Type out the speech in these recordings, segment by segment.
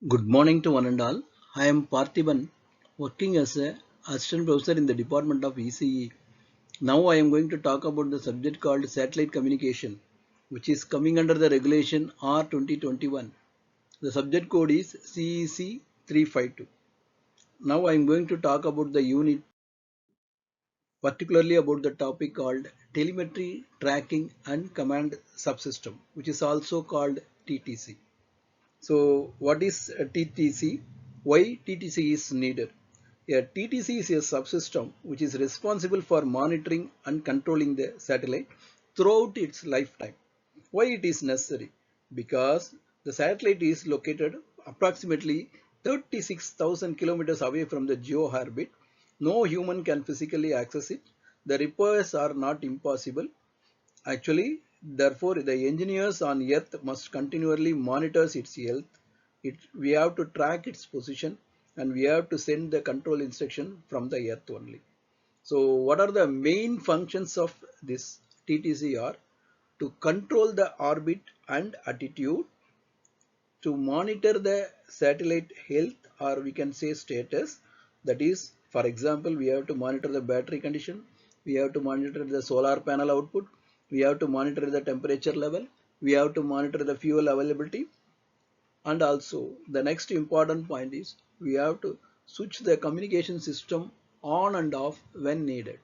Good morning to one and all. I am Parthiban, working as a assistant professor in the Department of ECE. Now I am going to talk about the subject called satellite communication, which is coming under the regulation R 2021. The subject code is CEC 352. Now I am going to talk about the unit, particularly about the topic called telemetry tracking and command subsystem, which is also called TTC. So what is a TTC? Why TTC is needed? A TTC is a subsystem which is responsible for monitoring and controlling the satellite throughout its lifetime. Why it is necessary? Because the satellite is located approximately 36,000 kilometers away from the geo-orbit. No human can physically access it. The repairs are not impossible. Actually, therefore, the engineers on Earth must continually monitor its health. We have to track its position and we have to send the control instruction from the Earth only. So, what are the main functions of this TTC are to control the orbit and attitude, to monitor the satellite health or we can say status. That is, for example, we have to monitor the battery condition, we have to monitor the solar panel output, we have to monitor the temperature level, we have to monitor the fuel availability, and also the next important point is we have to switch the communication system on and off when needed.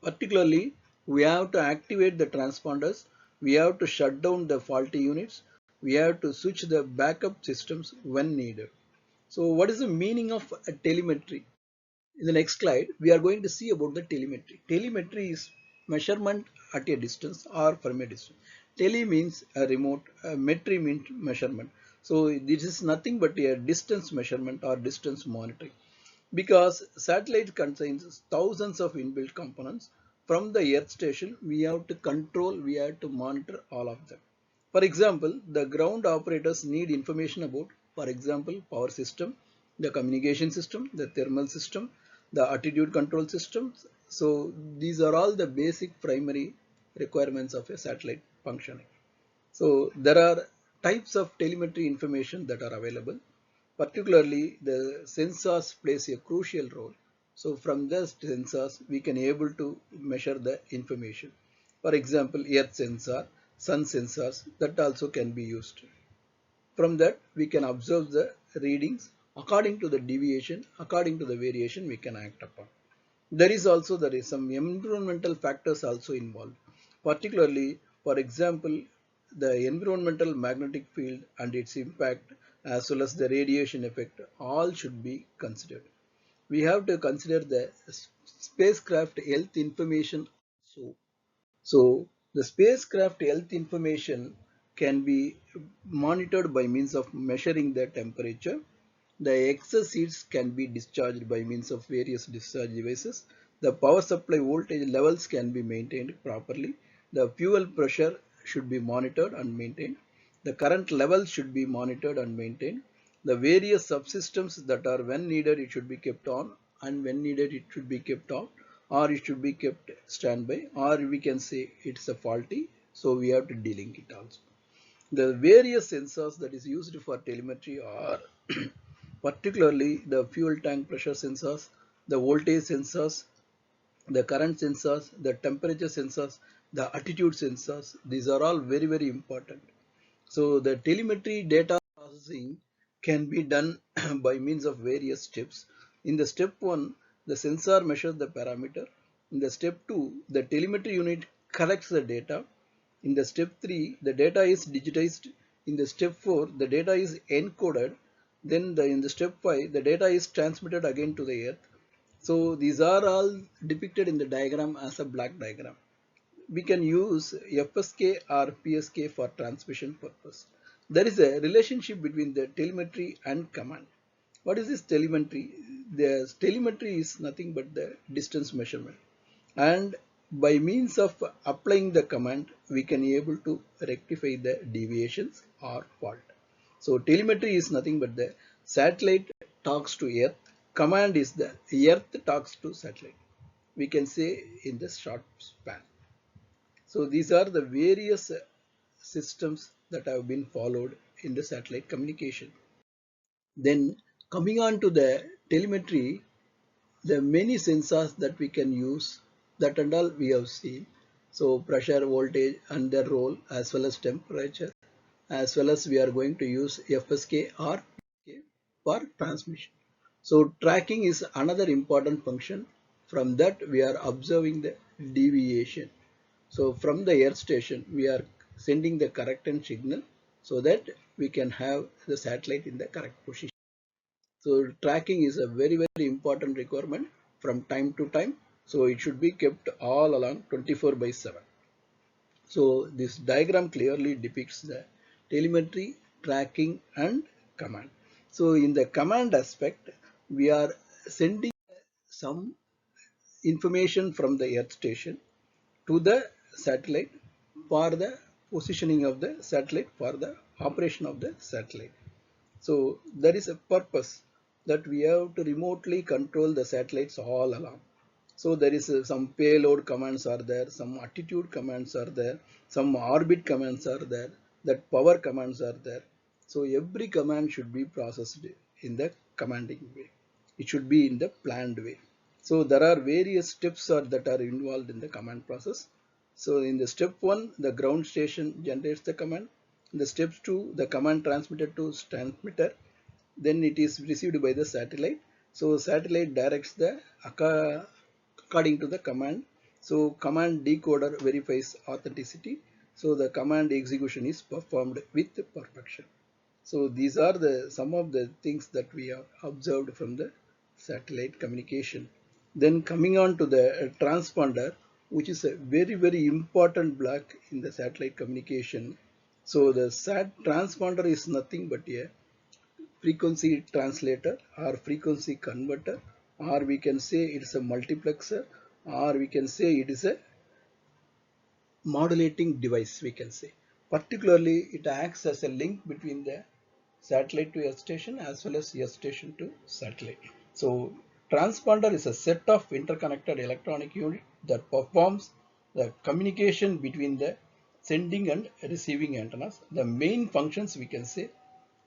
Particularly, we have to activate the transponders, we have to shut down the faulty units, we have to switch the backup systems when needed. So what is the meaning of a telemetry? In the next slide, we are going to see about the telemetry. Telemetry is measurement at a distance or from a distance. Tele means a remote, metry means measurement. So this is nothing but a distance measurement or distance monitoring. Because satellite contains thousands of inbuilt components, from the Earth station, we have to control, we have to monitor all of them. For example, the ground operators need information about, for example, power system, the communication system, the thermal system, the attitude control systems. So these are all the basic primary requirements of a satellite functioning. So there are types of telemetry information that are available. Particularly, the sensors plays a crucial role. So from the sensors, we can able to measure the information. For example, earth sensor, sun sensors, that also can be used. From that, we can observe the readings according to the deviation, according to the variation we can act upon. There is some environmental factors also involved. Particularly, for example, the environmental magnetic field and its impact as well as the radiation effect all should be considered. We have to consider the spacecraft health information. So the spacecraft health information can be monitored by means of measuring the temperature. The excess heats can be discharged by means of various discharge devices. The power supply voltage levels can be maintained properly. The fuel pressure should be monitored and maintained. The current levels should be monitored and maintained. The various subsystems that are when needed it should be kept on and when needed it should be kept off, or it should be kept standby, or we can say it's a faulty, so we have to delink it also. The various sensors that is used for telemetry are particularly the fuel tank pressure sensors, the voltage sensors, the current sensors, the temperature sensors, the attitude sensors. These are all very, very important. So the telemetry data processing can be done by means of various steps. In the step 1, the sensor measures the parameter. In the step 2, the telemetry unit collects the data. In the step 3, the data is digitized. In the step 4, the data is encoded. Then in the step 5, the data is transmitted again to the earth. So these are all depicted in the diagram as a black diagram. We can use FSK or PSK for transmission purpose. There is a relationship between the telemetry and command. What is this telemetry? The telemetry is nothing but the distance measurement. And by means of applying the command, we can able to rectify the deviations or fault. So telemetry is nothing but the satellite talks to earth. Command is the earth talks to satellite. We can say in the short span. So these are the various systems that have been followed in the satellite communication. Then coming on to the telemetry, there are many sensors that we can use, that and all we have seen. So pressure, voltage and their role, as well as temperature, as well as we are going to use FSK or PSK for transmission. So tracking is another important function. From that we are observing the deviation. So from the earth station we are sending the correct signal so that we can have the satellite in the correct position. So tracking is a very, very important requirement from time to time. So it should be kept all along 24 by 7. So this diagram clearly depicts the telemetry, tracking and command. So in the command aspect, we are sending some information from the earth station to the satellite for the positioning of the satellite, for the operation of the satellite. So there is a purpose that we have to remotely control the satellites all along. So there is some payload commands are there, some attitude commands are there, some orbit commands are there, that power commands are there. So every command should be processed in the commanding way. It should be in the planned way. So there are various steps that are involved in the command process. So in the step 1, the ground station generates the command. In the step 2, the command transmitted to transmitter. Then it is received by the satellite. So satellite directs the according to the command. So command decoder verifies authenticity. So the command execution is performed with perfection. So these are the some of the things that we have observed from the satellite communication. Then coming on to the transponder, which is a very, very important block in the satellite communication. So the sat transponder is nothing but a frequency translator or frequency converter, or we can say it's a multiplexer, or we can say it is a modulating device, we can say. Particularly it acts as a link between the satellite to earth station as well as earth station to satellite. So transponder is a set of interconnected electronic unit that performs the communication between the sending and receiving antennas. The main functions, we can say,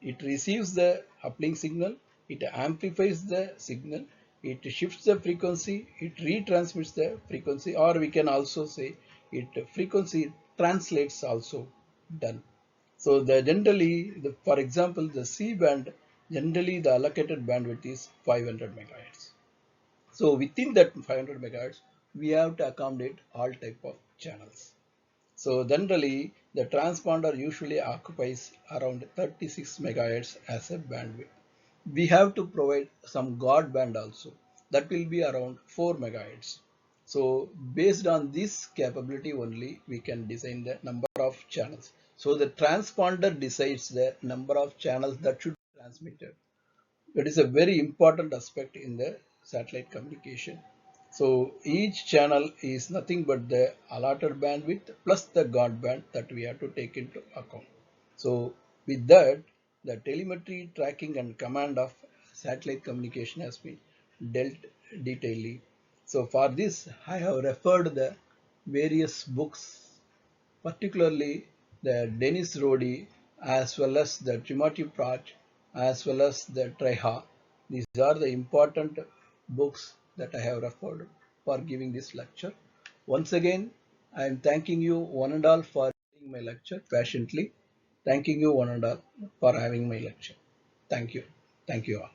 it receives the uplink signal, it amplifies the signal, it shifts the frequency, it retransmits the frequency, or we can also say it frequency translates also done. So the generally, for example, the C band, generally the allocated bandwidth is 500 megahertz. So within that 500 megahertz, we have to accommodate all type of channels. So generally, the transponder usually occupies around 36 megahertz as a bandwidth. We have to provide some guard band also. That will be around 4 megahertz. So based on this capability only, we can design the number of channels. So the transponder decides the number of channels that should be transmitted. That is a very important aspect in the satellite communication. So each channel is nothing but the allotted bandwidth plus the guard band that we have to take into account. So with that, the telemetry, tracking and command of satellite communication has been dealt detailedly. So for this, I have referred the various books, particularly the Dennis Roddy, as well as the Timothy Pratt, as well as the Treha. These are the important books that I have referred for giving this lecture. Once again, I am thanking you one and all for hearing my lecture patiently. Thanking you one and all for having my lecture. Thank you. Thank you all.